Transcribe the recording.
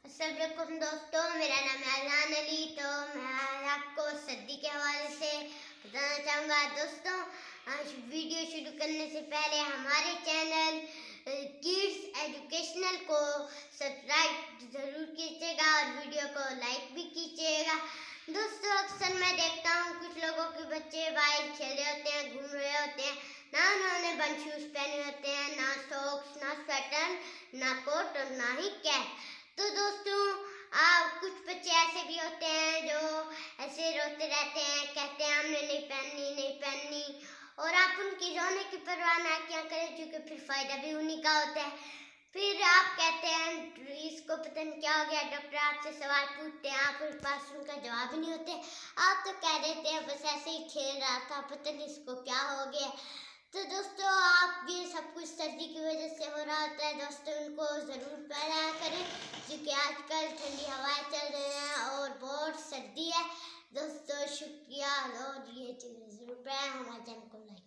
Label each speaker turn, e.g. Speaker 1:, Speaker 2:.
Speaker 1: अस्सलामुअलैकुम दोस्तों, मेरा नाम है अज़ान अली। तो मैं आपको सर्दी के हवाले से बताना चाहूँगा। दोस्तों, वीडियो शुरू करने से पहले हमारे चैनल किड्स एजुकेशनल को सब्सक्राइब ज़रूर कीजिएगा और वीडियो को लाइक भी कीजिएगा। दोस्तों, अक्सर मैं देखता हूँ कुछ लोगों के बच्चे बाहर खेल रहे होते हैं, घूम रहे होते हैं, ना उन्होंने बंद शूज़ पहने होते हैं, ना सॉक्स, ना स्वेटर, ना कोट और ना ही कैप। तो दोस्तों, कुछ बच्चे ऐसे भी होते हैं जो ऐसे रोते रहते हैं, कहते हैं हमने नहीं पहननी, और आप उनकी रोने की परवाह ना क्या करें, क्योंकि फिर फायदा भी उन्हीं का होता है। फिर आप कहते हैं इसको पता नहीं क्या हो गया, डॉक्टर आपसे सवाल पूछते हैं, आपके पास उनका जवाब ही नहीं होते। आप तो कह देते हैं बस ऐसे ही खेल रहा था, पता नहीं इसको क्या हो गया। तो दोस्तों, आप ये सब कुछ सर्दी की वजह से हो रहा होता है। दोस्तों, उनको ज़रूर पहना करें, क्योंकि आजकल ठंडी हवाएं चल रही हैं और बहुत सर्दी है। दोस्तों, शुक्रिया, और ये चीज़ें ज़रूर पहनाएं। हमारे चैनल को लाइक